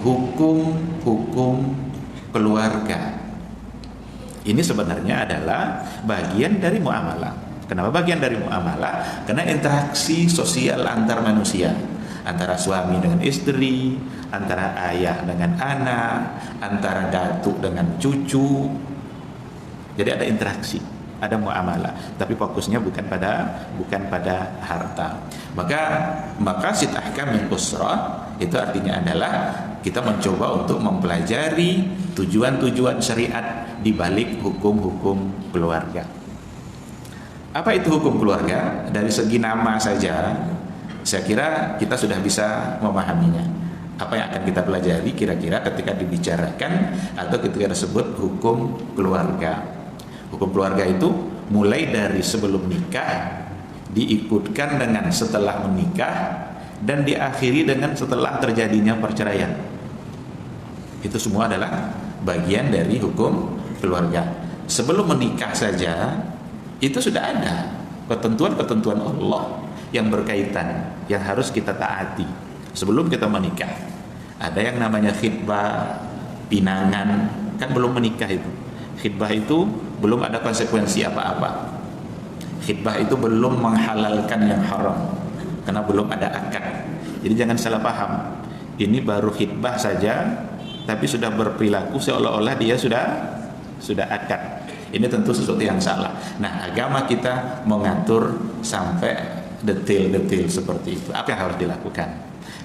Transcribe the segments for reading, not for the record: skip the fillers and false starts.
hukum-hukum keluarga. Ini sebenarnya adalah bagian dari muamalah. Kenapa bagian dari muamalah? Karena interaksi sosial antar manusia, antara suami dengan istri, antara ayah dengan anak, antara datuk dengan cucu. Jadi ada interaksi, ada muamalah, tapi fokusnya bukan pada harta. Maka maqasid ahkamil usrah itu artinya adalah kita mencoba untuk mempelajari tujuan-tujuan syariat di balik hukum-hukum keluarga. Apa itu hukum keluarga? Dari segi nama saja saya kira kita sudah bisa memahaminya. Apa yang akan kita pelajari kira-kira ketika dibicarakan atau ketika disebut hukum keluarga. Hukum keluarga itu mulai dari sebelum nikah, diikutkan dengan setelah menikah, dan diakhiri dengan setelah terjadinya perceraian. Itu semua adalah bagian dari hukum keluarga. Sebelum menikah saja itu sudah ada ketentuan-ketentuan Allah yang berkaitan, yang harus kita taati sebelum kita menikah. Ada yang namanya khitbah, pinangan, kan belum menikah itu. Khitbah itu belum ada konsekuensi apa-apa. Khitbah itu belum menghalalkan yang haram, karena belum ada akad. Jadi jangan salah paham. Ini baru khitbah saja, tapi sudah berperilaku seolah-olah dia sudah akad. Ini tentu sesuatu yang salah. Nah, agama kita mengatur sampai detail-detail seperti itu. Apa yang harus dilakukan?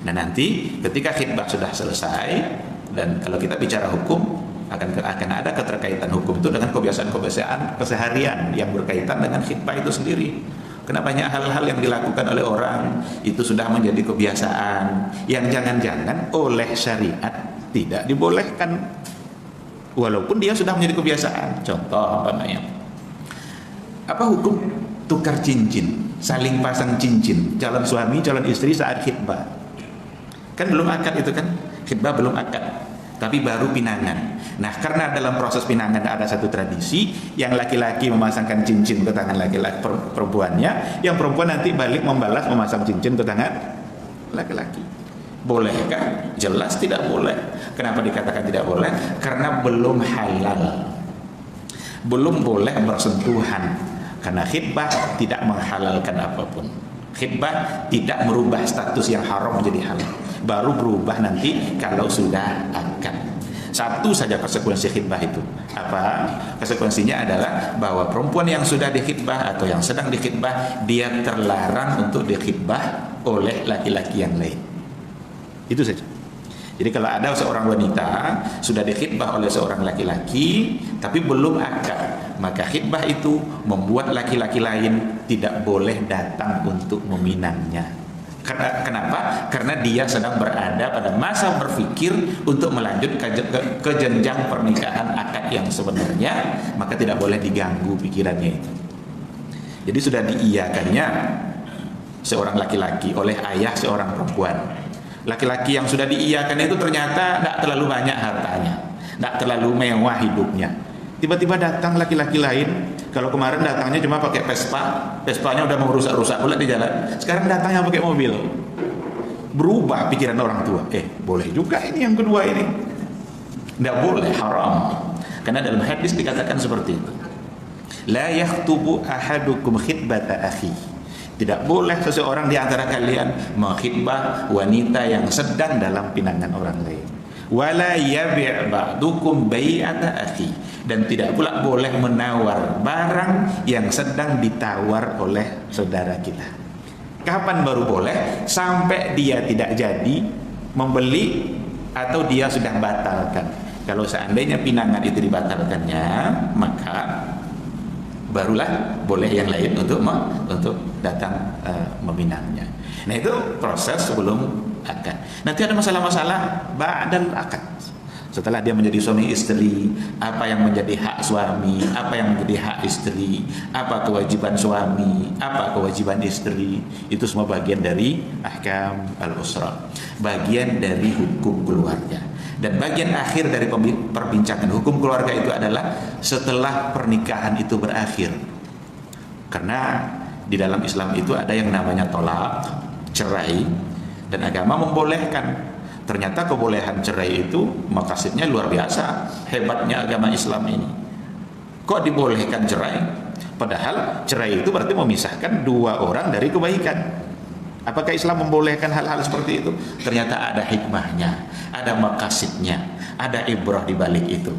Nah, nanti ketika khitbah sudah selesai, dan kalau kita bicara hukum, akan ada keterkaitan hukum itu dengan kebiasaan-kebiasaan keseharian yang berkaitan dengan khitbah itu sendiri. Karena banyak hal-hal yang dilakukan oleh orang itu sudah menjadi kebiasaan yang jangan-jangan oleh syariat tidak dibolehkan, walaupun dia sudah menjadi kebiasaan. Contoh apa hukum tukar cincin, saling pasang cincin calon suami calon istri saat khitbah? Kan belum akad itu kan, khitbah belum akad, tapi baru pinangan. Nah, karena dalam proses pinangan ada satu tradisi, yang laki-laki memasangkan cincin ke tangan laki-laki perempuannya, yang perempuan nanti balik membalas memasang cincin ke tangan laki-laki. Bolehkah? Jelas tidak boleh. Kenapa dikatakan tidak boleh? Karena belum halal, belum boleh bersentuhan. Karena khitbah tidak menghalalkan apapun. Khitbah tidak merubah status yang haram menjadi halal, baru berubah nanti kalau sudah akad. Satu saja konsekuensi khitbah itu. Apa? Konsekuensinya adalah bahwa perempuan yang sudah dikhitbah atau yang sedang dikhitbah, dia terlarang untuk dikhitbah oleh laki-laki yang lain. Itu saja. Jadi kalau ada seorang wanita sudah dikhitbah oleh seorang laki-laki tapi belum akad, maka khitbah itu membuat laki-laki lain tidak boleh datang untuk meminangnya. Kenapa? Karena dia sedang berada pada masa berpikir untuk melanjut ke jenjang pernikahan akad yang sebenarnya, maka tidak boleh diganggu pikirannya itu. Jadi sudah diiyakannya seorang laki-laki oleh ayah seorang perempuan. Laki-laki yang sudah diiyakan itu ternyata tidak terlalu banyak hartanya, tidak terlalu mewah hidupnya. Tiba-tiba datang laki-laki lain. Kalau kemarin datangnya cuma pakai Vespanya udah mau rusak-rusak pula di jalan. Sekarang datangnya pakai mobil. Berubah pikiran orang tua. Boleh juga ini yang kedua ini. Tidak boleh, haram. Karena dalam hadis dikatakan seperti itu. La yakhtubu ahadukum khitbata akhi. Tidak boleh seseorang di antara kalian mengkhitbah wanita yang sedang dalam pinangan orang lain. Wala yabi' ba'dukum bai'ata akhi, dan tidak pula boleh menawar barang yang sedang ditawar oleh saudara kita. Kapan baru boleh? Sampai dia tidak jadi membeli atau dia sudah batalkan. Kalau seandainya pinangan itu dibatalkannya, maka barulah boleh yang lain untuk datang meminangnya. Nah, itu proses sebelum akad. Nanti ada masalah-masalah ba'dal akad. Setelah dia menjadi suami istri, apa yang menjadi hak suami, apa yang menjadi hak istri, apa kewajiban suami, apa kewajiban istri, itu semua bagian dari ahkam al-usrah, bagian dari hukum keluarga. Dan bagian akhir dari perbincangan hukum keluarga itu adalah setelah pernikahan itu berakhir. Karena di dalam Islam itu ada yang namanya tolak, cerai, dan agama membolehkan Ternyata kebolehan cerai itu maqasidnya luar biasa. Hebatnya agama Islam ini. Kok dibolehkan cerai? Padahal cerai itu berarti memisahkan dua orang dari kebaikan. Apakah Islam membolehkan hal-hal seperti itu? Ternyata ada hikmahnya, ada maqasidnya, ada ibrah di balik itu.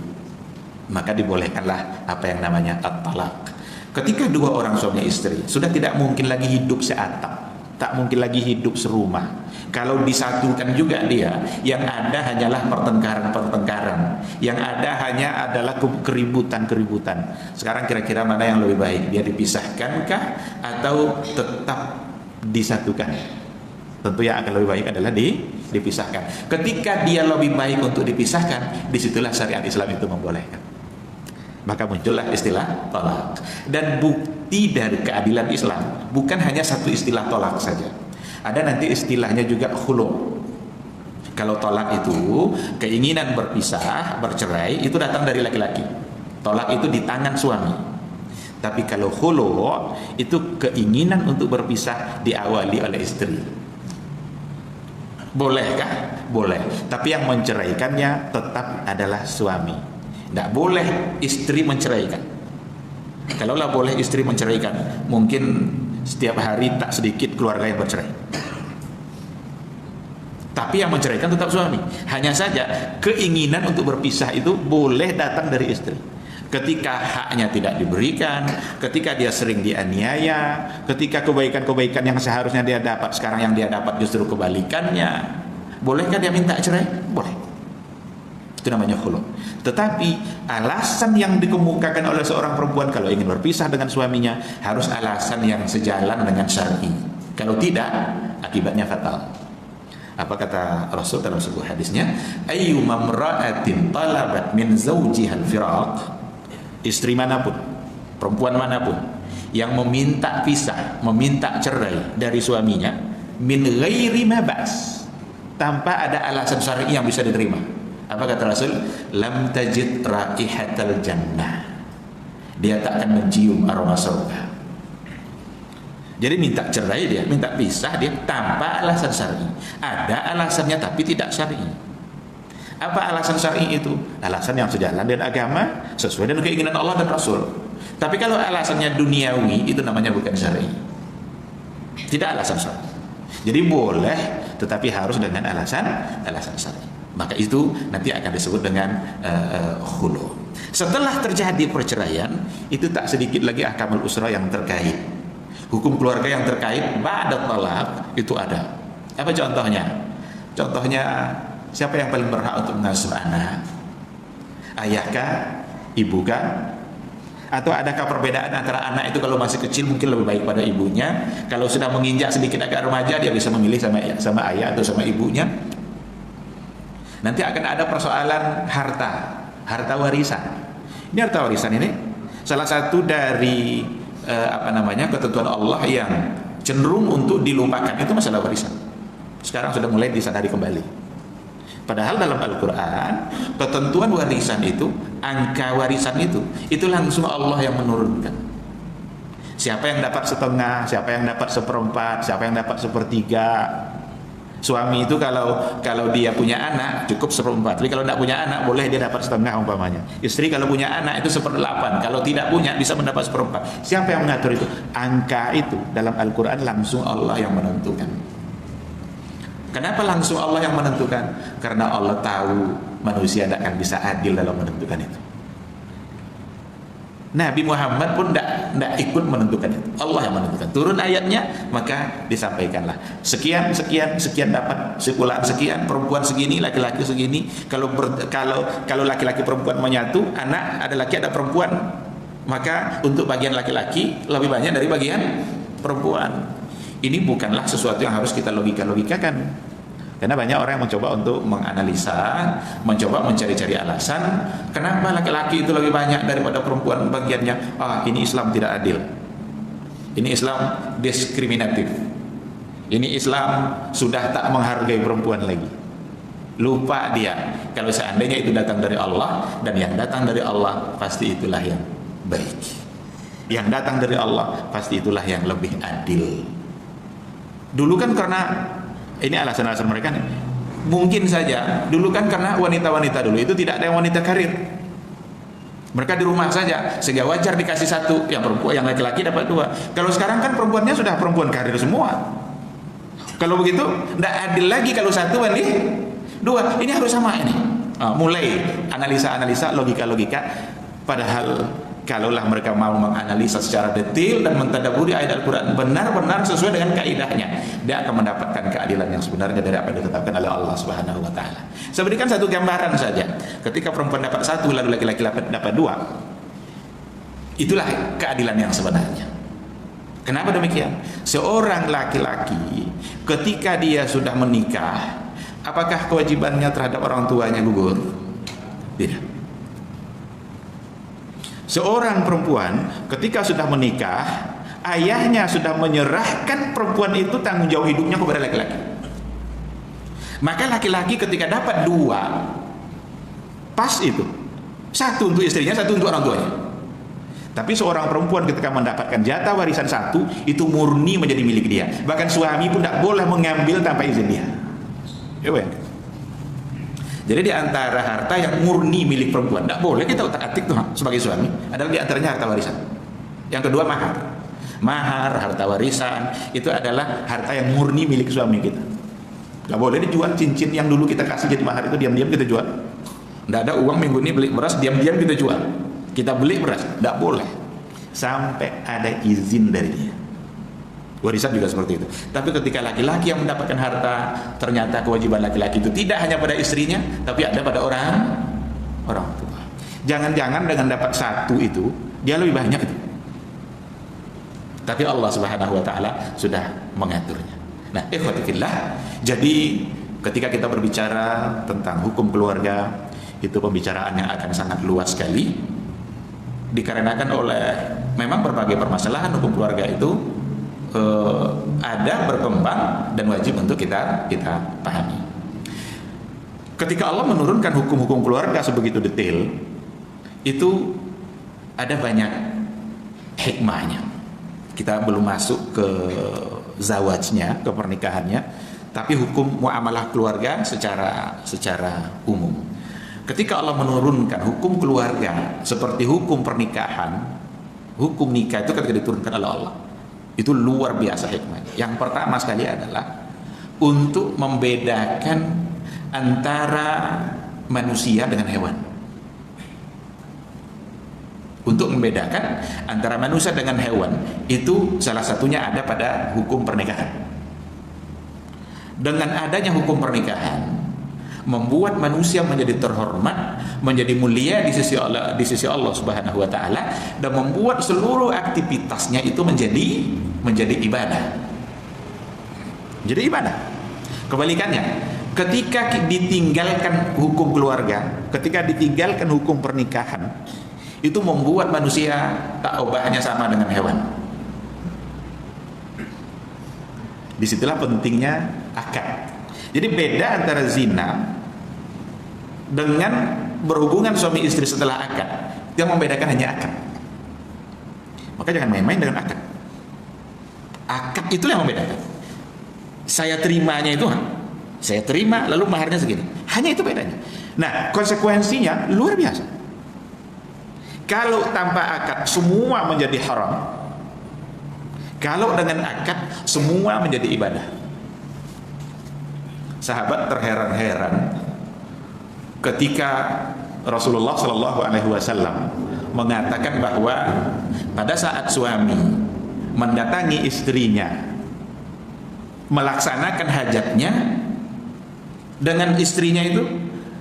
Maka dibolehkanlah apa yang namanya at-talaq. Ketika dua orang suami istri sudah tidak mungkin lagi hidup seatap, tak mungkin lagi hidup serumah. Kalau disatukan juga dia, yang ada hanyalah pertengkaran-pertengkaran, yang ada hanya adalah keributan-keributan. Sekarang kira-kira mana yang lebih baik? Dia dipisahkankah atau tetap disatukan? Tentu yang akan lebih baik adalah dipisahkan. Ketika dia lebih baik untuk dipisahkan, disitulah syariat Islam itu membolehkan. Maka muncullah istilah tolak. Dan bukti dari keadilan Islam bukan hanya satu istilah tolak saja. Ada nanti istilahnya juga khulu. Kalau tolak itu keinginan berpisah, bercerai, itu datang dari laki-laki. Tolak itu di tangan suami. Tapi kalau khulu itu keinginan untuk berpisah diawali oleh istri. Bolehkah? Boleh. Tapi yang menceraikannya tetap adalah suami. Tidak boleh istri menceraikan. Kalaulah boleh istri menceraikan, mungkin setiap hari tak sedikit keluarga yang bercerai. Tapi yang menceraikan tetap suami. Hanya saja keinginan untuk berpisah itu boleh datang dari istri. Ketika haknya tidak diberikan, ketika dia sering dianiaya, ketika kebaikan-kebaikan yang seharusnya dia dapat, sekarang yang dia dapat justru kebalikannya, bolehkah dia minta cerai? Boleh. Itu namanya khulu. Tetapi alasan yang dikemukakan oleh seorang perempuan kalau ingin berpisah dengan suaminya harus alasan yang sejalan dengan syar'i. Kalau tidak, akibatnya fatal. Apa kata Rasul dalam sebuah hadisnya? Ayyuma imra'atin talabat min zawjiha al-firaq, istri manapun, perempuan manapun yang meminta pisah, meminta cerai dari suaminya min ghairi mabas, tanpa ada alasan syar'i yang bisa diterima. Apa kata Rasul? Lam tajid raihatal jannah. Dia tak akan mencium aroma surga. Jadi minta cerai dia, minta pisah dia tanpa alasan syar'i. Ada alasannya tapi tidak syar'i. Apa alasan syar'i itu? Alasan yang sejalan dengan agama, sesuai dengan keinginan Allah dan Rasul. Tapi kalau alasannya duniawi, itu namanya bukan syar'i. Tidak alasan syar'i. Jadi boleh, tetapi harus dengan alasan syar'i. Maka itu nanti akan disebut dengan khulu. Setelah terjadi perceraian, itu tak sedikit lagi ahkamul usrah yang terkait. Hukum keluarga yang terkait ba'da talaq itu ada. Apa contohnya? Contohnya, siapa yang paling berhak untuk mengasuh anak? Ayahkah? Ibukah? Atau adakah perbedaan antara anak itu kalau masih kecil mungkin lebih baik pada ibunya, kalau sudah menginjak sedikit agak remaja dia bisa memilih sama ayah atau sama ibunya? Nanti akan ada persoalan harta warisan. Ini harta warisan ini salah satu dari ketentuan Allah yang cenderung untuk dilupakan, itu masalah warisan. Sekarang sudah mulai disadari kembali. Padahal dalam Al-Quran ketentuan warisan itu, angka warisan itu langsung Allah yang menurunkan. Siapa yang dapat setengah, siapa yang dapat seperempat, siapa yang dapat sepertiga. Suami itu kalau dia punya anak cukup seperempat, tapi kalau tidak punya anak boleh dia dapat setengah umpamanya. Istri kalau punya anak itu 1/8, kalau tidak punya bisa mendapat seperempat. Siapa yang mengatur itu? Angka itu dalam Al-Quran langsung Allah yang menentukan. Kenapa langsung Allah yang menentukan? Karena Allah tahu manusia tidak akan bisa adil dalam menentukan itu. Nabi Muhammad pun tidak ikut menentukan itu. Allah yang menentukan. Turun ayatnya, maka disampaikanlah. Sekian dapat sepulaan sekian, perempuan segini, laki-laki segini. Kalau laki-laki perempuan menyatu, anak ada laki ada perempuan, maka untuk bagian laki-laki lebih banyak dari bagian perempuan. Ini bukanlah sesuatu yang harus kita logikakan. Karena banyak orang yang mencoba untuk menganalisa, mencoba mencari-cari alasan kenapa laki-laki itu lebih banyak daripada perempuan bagiannya. Ini Islam tidak adil. Ini Islam diskriminatif. Ini Islam sudah tak menghargai perempuan lagi. Lupa dia kalau seandainya itu datang dari Allah, dan yang datang dari Allah pasti itulah yang baik. Yang datang dari Allah pasti itulah yang lebih adil. Dulu kan karena ini alasan-alasan mereka nih. Mungkin saja dulu kan karena wanita-wanita dulu itu tidak ada yang wanita karir, mereka di rumah saja, sehingga wajar dikasih satu, yang perempuan, yang laki-laki dapat dua. Kalau sekarang kan perempuannya sudah perempuan karir semua. Kalau begitu tidak adil lagi kalau satu banding dua, ini harus sama ini. Mulai analisa-analisa, logika-logika. Padahal kalaulah mereka mau menganalisa secara detail dan mentadaburi ayat Al-Quran benar-benar sesuai dengan kaidahnya, dia akan mendapatkan keadilan yang sebenarnya dari apa yang ditetapkan oleh Allah Subhanahu wa taala. Saya berikan satu gambaran saja. Ketika perempuan dapat satu lalu laki-laki dapat dua, itulah keadilan yang sebenarnya. Kenapa demikian? Seorang laki-laki ketika dia sudah menikah, apakah kewajibannya terhadap orang tuanya gugur? Tidak. Seorang perempuan ketika sudah menikah, ayahnya sudah menyerahkan perempuan itu tanggung jawab hidupnya kepada laki-laki. Maka laki-laki ketika dapat dua, pas itu, satu untuk istrinya, satu untuk orang tuanya. Tapi seorang perempuan ketika mendapatkan jatah warisan satu, itu murni menjadi milik dia. Bahkan suami pun tidak boleh mengambil tanpa izin dia. Jadi di antara harta yang murni milik perempuan, tidak boleh kita utak-atik tuh sebagai suami, adalah di antaranya harta warisan. Yang kedua mahar. Mahar, harta warisan, itu adalah harta yang murni milik suami kita. Tidak boleh dijual. Cincin yang dulu kita kasih jadi mahar itu diam-diam kita jual. Tidak ada uang minggu ini beli beras, diam-diam kita jual. Kita beli beras, tidak boleh sampai ada izin dari dia. Warisan juga seperti itu. Tapi ketika laki-laki yang mendapatkan harta, ternyata kewajiban laki-laki itu tidak hanya pada istrinya, tapi ada pada orang tua. Jangan-jangan dengan dapat satu itu dia lebih banyak itu. Tapi Allah Subhanahu wa taala sudah mengaturnya. Nah, ikhwati fillah, jadi ketika kita berbicara tentang hukum keluarga, itu pembicaraan yang akan sangat luas sekali, dikarenakan oleh memang berbagai permasalahan hukum keluarga itu ada, berkembang, dan wajib untuk kita pahami. Ketika Allah menurunkan hukum-hukum keluarga sebegitu detail, itu ada banyak hikmahnya. Kita belum masuk ke zawajnya, ke pernikahannya, tapi hukum muamalah keluarga secara umum. Ketika Allah menurunkan hukum keluarga seperti hukum pernikahan, hukum nikah itu ketika diturunkan oleh Allah, itu luar biasa hikmahnya. Yang pertama sekali adalah untuk membedakan antara manusia dengan hewan. Untuk membedakan antara manusia dengan hewan, itu salah satunya ada pada hukum pernikahan. Dengan adanya hukum pernikahan, membuat manusia menjadi terhormat, menjadi mulia di sisi Allah Subhanahu wa taala, dan membuat seluruh aktivitasnya itu menjadi ibadah. Jadi ibadah. Kebalikannya, ketika ditinggalkan hukum keluarga, ketika ditinggalkan hukum pernikahan, itu membuat manusia tak ubahnya sama dengan hewan. Disitulah pentingnya akad. Jadi beda antara zina dengan berhubungan suami istri setelah akad. Yang membedakan hanya akad. Maka jangan main-main dengan akad. Akad itulah yang membedakan. Saya terimanya itu, saya terima lalu maharnya segini. Hanya itu bedanya. Nah, konsekuensinya luar biasa. Kalau tanpa akad semua menjadi haram. Kalau dengan akad semua menjadi ibadah. Sahabat terheran-heran ketika Rasulullah Shallallahu Alaihi Wasallam mengatakan bahwa pada saat suami mendatangi istrinya melaksanakan hajatnya dengan istrinya itu,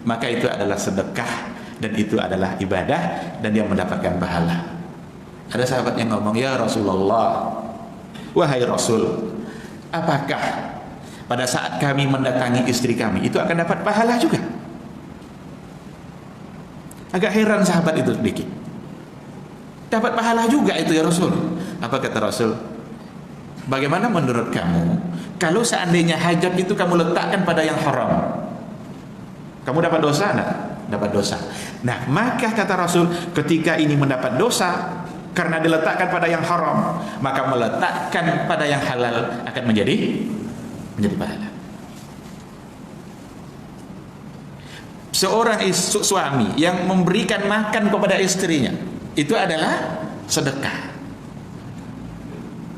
maka itu adalah sedekah dan itu adalah ibadah dan dia mendapatkan pahala. Ada sahabat yang ngomong, "Ya Rasulullah, wahai Rasul, apakah pada saat kami mendatangi istri kami itu akan dapat pahala juga?" Agak heran sahabat itu sedikit. Dapat pahala juga itu ya Rasul. Apa kata Rasul? Bagaimana menurut kamu kalau seandainya hajat itu kamu letakkan pada yang haram? Kamu dapat dosa enggak? Dapat dosa. Nah, maka kata Rasul, ketika ini mendapat dosa karena diletakkan pada yang haram, maka meletakkan pada yang halal akan menjadi pahala. seorang suami yang memberikan makan kepada istrinya itu adalah sedekah.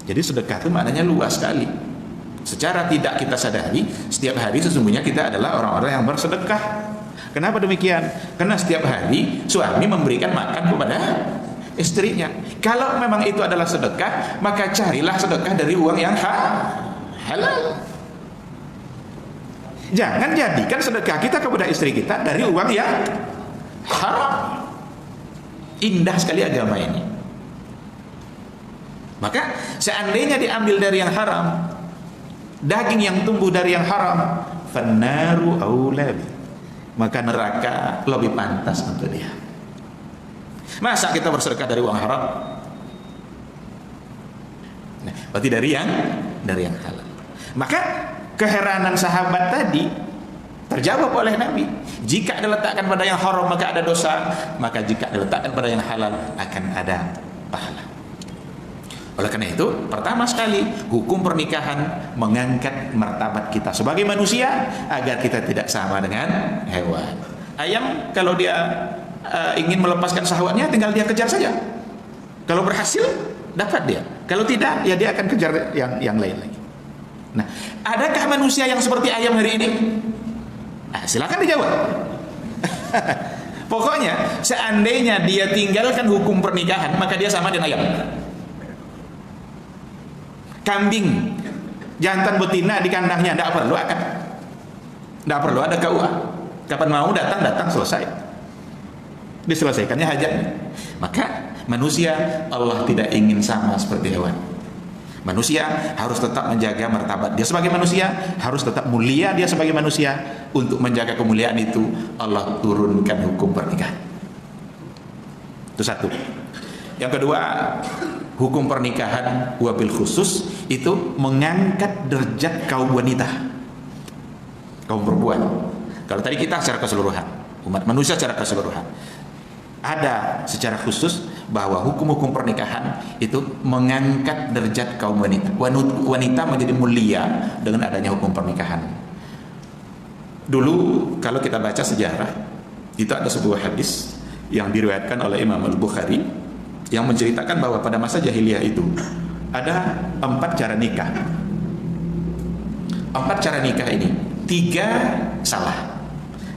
Jadi sedekah itu maknanya luas sekali. Secara tidak kita sadari, setiap hari sesungguhnya kita adalah orang-orang yang bersedekah. Kenapa demikian? Karena setiap hari suami memberikan makan kepada istrinya. Kalau memang itu adalah sedekah, maka carilah sedekah dari uang yang halal. Jangan jadikan sedekah kita kepada istri kita dari uang yang haram. Indah sekali agama ini. Maka seandainya diambil dari yang haram, daging yang tumbuh dari yang haram, fannaru aula bi, maka neraka lebih pantas untuk dia. Masa kita bersedekah dari uang haram? Nah, berarti dari yang halal. Maka keheranan sahabat tadi terjawab oleh Nabi. Jika diletakkan pada yang haram maka ada dosa, maka jika diletakkan pada yang halal akan ada pahala. Oleh karena itu, pertama sekali hukum pernikahan mengangkat martabat kita sebagai manusia agar kita tidak sama dengan hewan. Ayam kalau dia ingin melepaskan syahwatnya, tinggal dia kejar saja. Kalau berhasil, dapat dia. Kalau tidak, ya dia akan kejar yang lain lagi. Nah, adakah manusia yang seperti ayam hari ini? Nah, silakan dijawab. Pokoknya, seandainya dia tinggalkan hukum pernikahan, maka dia sama dengan ayam. Kambing jantan betina di kandangnya tidak perlu ada KUA. Kapan mau datang selesai, diselesaikannya hajatnya. Maka manusia Allah tidak ingin sama seperti hewan. Manusia harus tetap menjaga martabat dia sebagai manusia, harus tetap mulia dia sebagai manusia. Untuk menjaga kemuliaan itu Allah turunkan hukum pernikahan. Itu satu. Yang kedua, hukum pernikahan wabil khusus itu mengangkat derajat kaum wanita, kaum perempuan. Kalau tadi kita secara keseluruhan, umat manusia secara keseluruhan, ada secara khusus bahwa hukum-hukum pernikahan itu mengangkat derajat kaum wanita. Wanita menjadi mulia dengan adanya hukum pernikahan. Dulu kalau kita baca sejarah, itu ada sebuah hadis yang diriwayatkan oleh Imam Al-Bukhari yang menceritakan bahwa pada masa jahiliyah itu ada 4 cara nikah. 4 cara nikah ini 3 salah,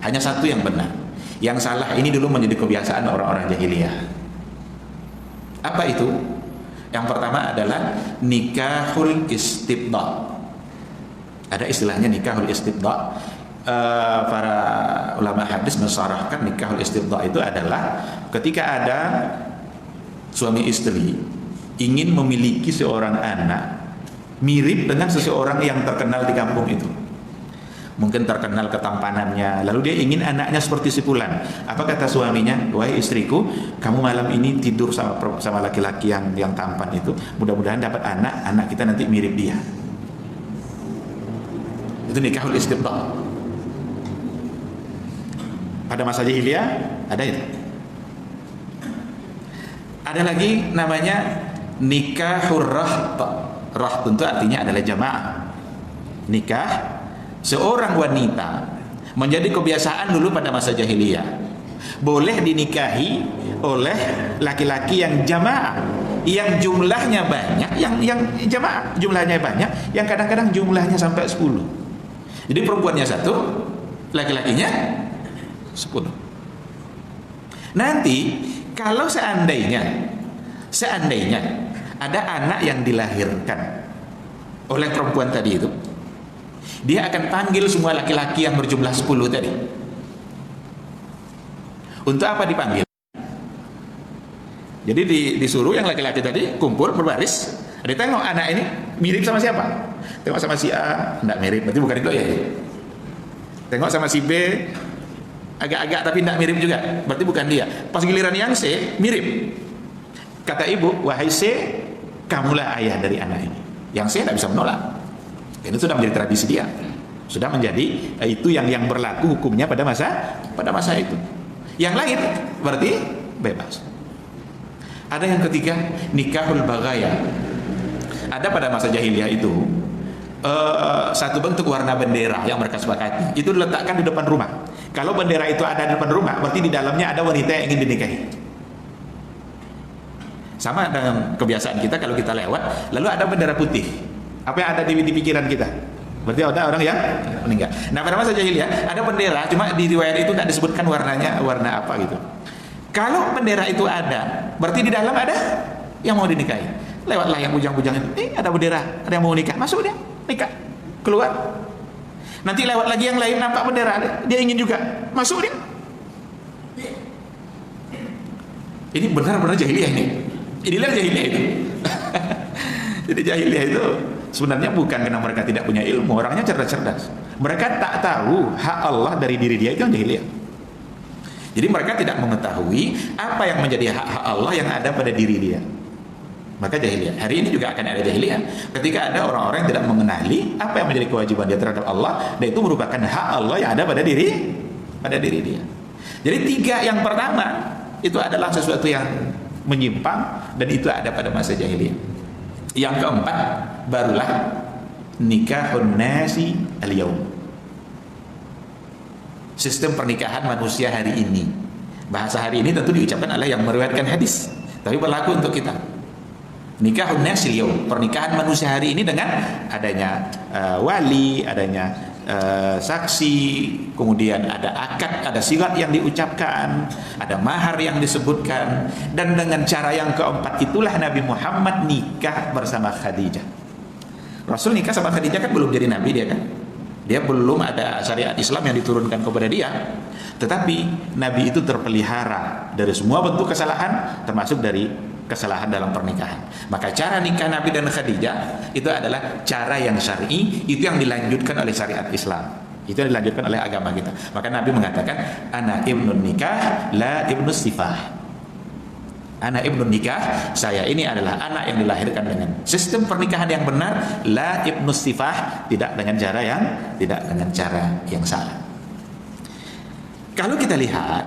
hanya 1 yang benar. Yang salah ini dulu menjadi kebiasaan orang-orang jahiliyah. Apa itu? Yang pertama adalah nikahul istibda. Ada istilahnya nikahul istibda. Para ulama hadis mensharahkan nikahul istibda itu adalah ketika ada suami istri ingin memiliki seorang anak mirip dengan seseorang yang terkenal di kampung itu. Mungkin terkenal ketampanannya, lalu dia ingin anaknya seperti si fulan. Apa kata suaminya? Wahai istriku, kamu malam ini tidur sama laki-laki yang tampan itu, mudah-mudahan dapat anak kita nanti mirip dia. Itu nikahul istibda. Pada masa jahiliyah ada itu. Ada lagi namanya nikahur raht. Raht itu artinya adalah jamaah. Nikah seorang wanita menjadi kebiasaan dulu pada masa jahiliyah. Boleh dinikahi oleh laki-laki yang jamaah, yang jumlahnya banyak, yang jamaah jumlahnya banyak, yang kadang-kadang jumlahnya sampai 10. Jadi perempuannya 1, laki-lakinya 10. Nanti kalau seandainya ada anak yang dilahirkan oleh perempuan tadi itu, dia akan panggil semua laki-laki yang berjumlah 10 tadi. Untuk apa dipanggil? Jadi disuruh yang laki-laki tadi kumpul berbaris. Ditengok anak ini mirip sama siapa? Tengok sama si A, enggak mirip, berarti bukan itu ya. Tengok sama si B, agak-agak tapi enggak mirip juga, berarti bukan dia. Pas giliran yang C, mirip. Kata ibu, wahai C, kamulah ayah dari anak ini. Yang C enggak bisa menolak. Ini sudah menjadi tradisi dia. Sudah menjadi itu yang berlaku hukumnya pada masa itu. Yang lain berarti bebas. Ada yang ketiga, nikahul bagaya. Ada pada masa jahiliyah itu satu bentuk warna bendera yang mereka sepakati. Itu diletakkan di depan rumah. Kalau bendera itu ada di depan rumah, berarti di dalamnya ada wanita yang ingin dinikahi. Sama dengan kebiasaan kita kalau kita lewat, lalu ada bendera putih. Apa yang ada di pikiran kita? Berarti ada orang yang meninggal. Nah, pada masa jahiliyah ada bendera, cuma di riwayat itu tidak disebutkan warnanya, warna apa gitu. Kalau bendera itu ada, berarti di dalam ada yang mau dinikahi. Lewatlah yang bujang-bujang itu, ada bendera, ada yang mau nikah, masuk dia, nikah, keluar. Nanti lewat lagi yang lain, nampak bendera, dia ingin juga, masuk dia. Ini benar-benar jahiliyah ini. Inilah jahiliyah itu. Jadi jahiliyah itu sebenarnya bukan karena mereka tidak punya ilmu, orangnya cerdas-cerdas. Mereka tak tahu hak Allah dari diri dia, itu yang jahiliyah. Jadi mereka tidak mengetahui apa yang menjadi hak-hak Allah yang ada pada diri dia. Maka jahiliyah. Hari ini juga akan ada jahiliyah. Ketika ada orang-orang yang tidak mengenali apa yang menjadi kewajiban dia terhadap Allah, dan itu merupakan hak Allah yang ada pada diri dia. Jadi tiga yang pertama itu adalah sesuatu yang menyimpang, dan itu ada pada masa jahiliyah. Yang keempat barulah nikahun nasi al-yaum. Sistem pernikahan manusia hari ini. Bahasa hari ini tentu diucapkan oleh yang meriwayatkan hadis, tapi berlaku untuk kita. Nikahun nasi al-yaum, pernikahan manusia hari ini dengan adanya wali, adanya saksi, kemudian ada akad, ada sirat yang diucapkan, ada mahar yang disebutkan, dan dengan cara yang keempat itulah Nabi Muhammad nikah bersama Khadijah. Rasul nikah sama Khadijah kan belum jadi nabi dia kan, dia belum ada syariat Islam yang diturunkan kepada dia, tetapi Nabi itu terpelihara dari semua bentuk kesalahan, termasuk dari kesalahan dalam pernikahan. Maka cara nikah Nabi dan Khadijah itu adalah cara yang syar'i, itu yang dilanjutkan oleh syariat Islam, itu yang dilanjutkan oleh agama kita. Maka Nabi mengatakan, ana ibnun nikah la ibnus sifah. Ana ibnun nikah, saya ini adalah anak yang dilahirkan dengan sistem pernikahan yang benar, la ibnus sifah, tidak dengan cara yang salah. Kalau kita lihat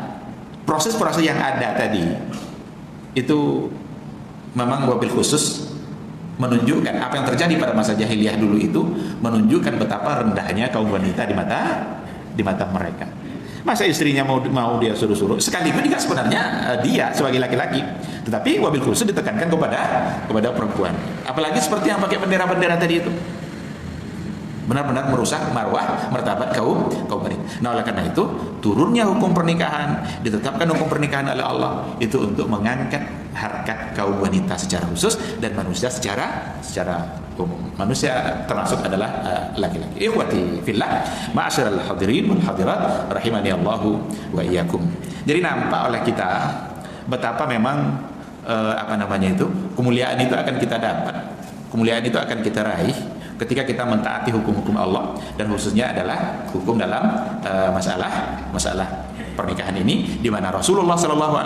proses-proses yang ada tadi, itu memang wabil khusus menunjukkan apa yang terjadi pada masa jahiliyah dulu, itu menunjukkan betapa rendahnya kaum wanita di mata mereka. Masa istrinya mau dia suruh-suruh, sekaligus juga sebenarnya dia sebagai laki-laki, tetapi wabil khusus ditekankan kepada perempuan. Apalagi seperti yang pakai bendera-bendera tadi itu, benar-benar merusak marwah martabat kaum wanita. Nah, oleh karena itu turunnya hukum pernikahan, ditetapkan hukum pernikahan oleh Allah itu untuk mengangkat harkat kaum wanita secara khusus dan manusia secara umum. Manusia termasuk adalah laki-laki. Ikhwati fillah, ma'asyiral hadirin wal hadirat rahimani Allahu wa iyyakum. Jadi nampak oleh kita betapa memang kemuliaan itu akan kita dapat, kemuliaan itu akan kita raih ketika kita mentaati hukum-hukum Allah, dan khususnya adalah hukum dalam masalah pernikahan ini, di mana Rasulullah SAW